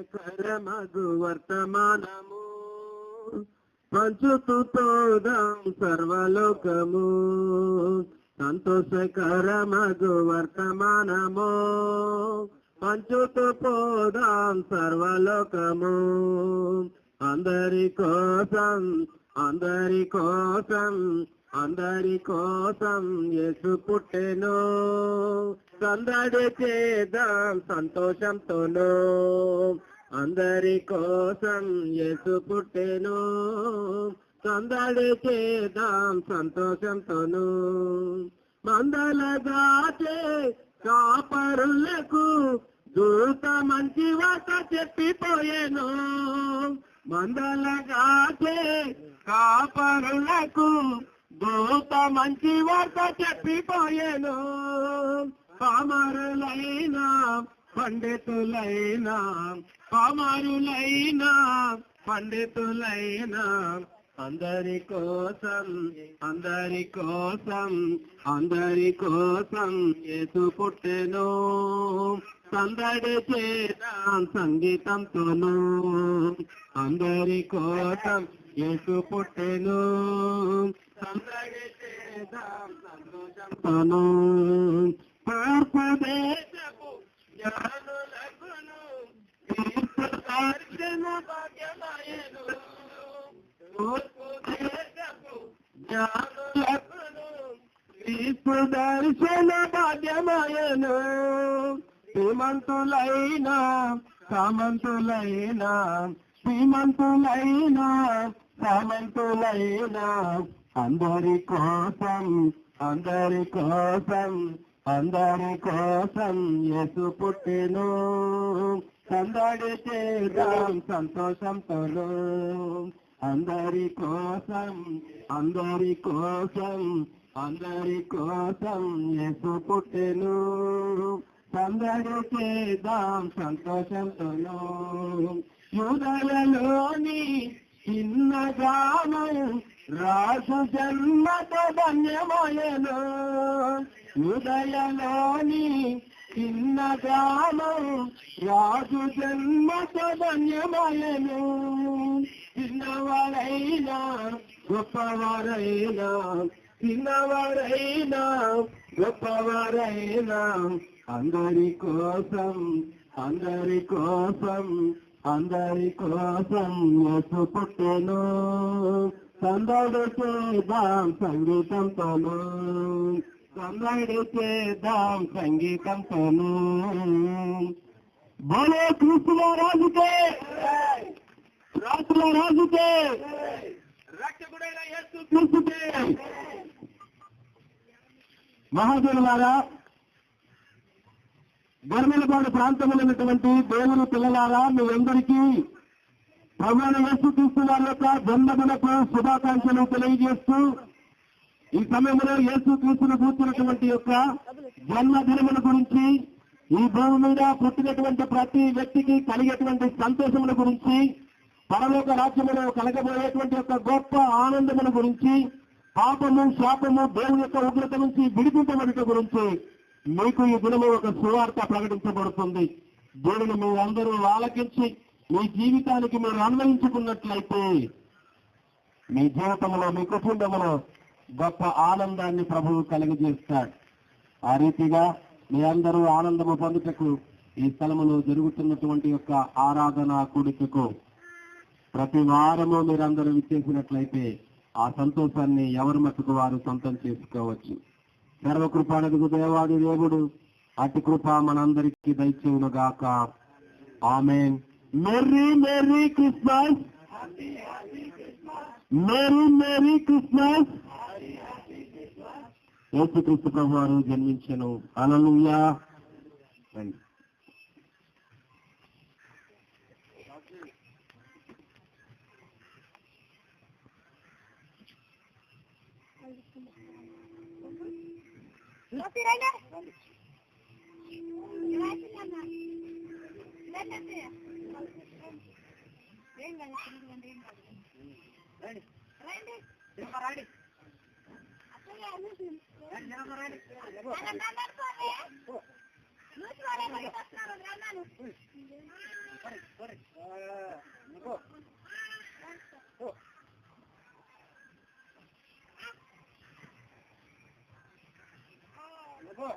సంతోషకరమగు వర్తమానము పంచుతూ పోదాం సర్వలోకము. సంతోషకరమగు వర్తమానము పంచుతూ పోదాం సర్వలోకము. అందరి కోసం అందరి కోసం అందరి కోసం యేసు పుట్టెను. సందడి చేద్దాం సంతోషంతోను. అందరి కోసం యేసు పుట్టెను. సందడి చేద్దాం సంతోషంతోను. మందలగాచే కాపరులకు దూత మంచి వార్త చెప్పిపోయేను. మందలగాచే కాపరులకు దూత మంచి వార్త చెప్పిపోయేను. పామరులైనా పండితులైనా పామరులైనా పండితులైనా అందరి కోసం అందరి కోసం అందరి కోసం యేసు పుట్టెను. సందడి చేద్దాం సంగీతంతోను. అందరి కోసం యేసు పుట్టెను. సందడి చేద్దాం సంతోషంతోను. తూర్పు దేశపు జ్ఞానులకును తీర్పు దర్శన భాగ్యమాయెను. తూర్పు దేశపు జ్ఞానులకును తీర్పు దర్శన భాగ్యమాయెను. శ్రీమంతులైనా సామంతులైనా శ్రీమంతులైనా సామంతులైనా అందరి కోసం అందరి కోసం అందరి కోసం యేసు పుట్టెను. సందడి చేద్దాం సంతోషంతోను. అందరి కోసం అందరి కోసం అందరి కోసం యేసు పుట్టెను. సందడి చేద్దాం సంతోషంతోను. యూదయలోని చిన్న గ్రామం రాజు జన్మతో ధన్యమాయెను. యూదయలోని చిన్న గ్రామం రాజు జన్మతో ధన్యమాయెను. చిన్నవారైనా గొప్పవారైనా చిన్నవారైనా గొప్పవారైనా అందరి కోసం అందరి కోసం అందరి కోసం యేసు పుట్టెను. సందడి చేద్దాం సంగీతంతోను. సందడి చేద్దాం సంగీతంతోను. బోలో క్రీస్తుల రాజుకే రాజుల రాజుకే రక్షకుడైన యేసు క్రీస్తుకే. మహాజనులారా, గర్మలపాడు ప్రాంతంలో ఉన్నటువంటి దేవుని పిల్లలారా, మీ అందరికీ ప్రభువైన యేసు క్రీస్తు వారి యొక్క జన్మదినపు శుభాకాంక్షలు తెలియజేస్తూ ఈ సమయంలో యేసు క్రీస్తును కూర్చున్నటువంటి యొక్క జన్మదినముల గురించి, ఈ భూమి మీద పుట్టినటువంటి ప్రతి వ్యక్తికి కలిగేటువంటి సంతోషముల గురించి, పరలోక రాజ్యములో కలగబోయేటువంటి యొక్క గొప్ప ఆనందముల గురించి, పాపము శాపము దేవుని యొక్క ఉగ్రత నుంచి విడిపించబడట గురించి మీకు ఈ దినము ఒక సువార్త ప్రకటించబడుతుంది. దేవుని మీ అందరూ ఆలకించి మీ జీవితానికి మీరు అన్వయించుకున్నట్లయితే మీ జీవితంలో మీ కుటుంబంలో గొప్ప ఆనందాన్ని ప్రభువు కలిగజేస్తాడు. ఆ రీతిగా మీ అందరూ ఆనందము పొందుటకు ఈ స్థలములో జరుగుతున్నటువంటి యొక్క ఆరాధన కూడికకు ప్రతి వారము మీరందరూ విచ్చేసినట్లయితే ఆ సంతోషాన్ని ఎవరి మట్టుకు వారు సొంతం చేసుకోవచ్చు. సర్వకృపానకు దేవాది దేవుడు అతి కృప మనందరికీ దయచేయును గాక. ఆమేన్. Merry merry Christmas. Merry merry Christmas. యేసుక్రీస్తు ప్రభువారు జన్మించెను. హల్లెలూయా. ఇక్కడ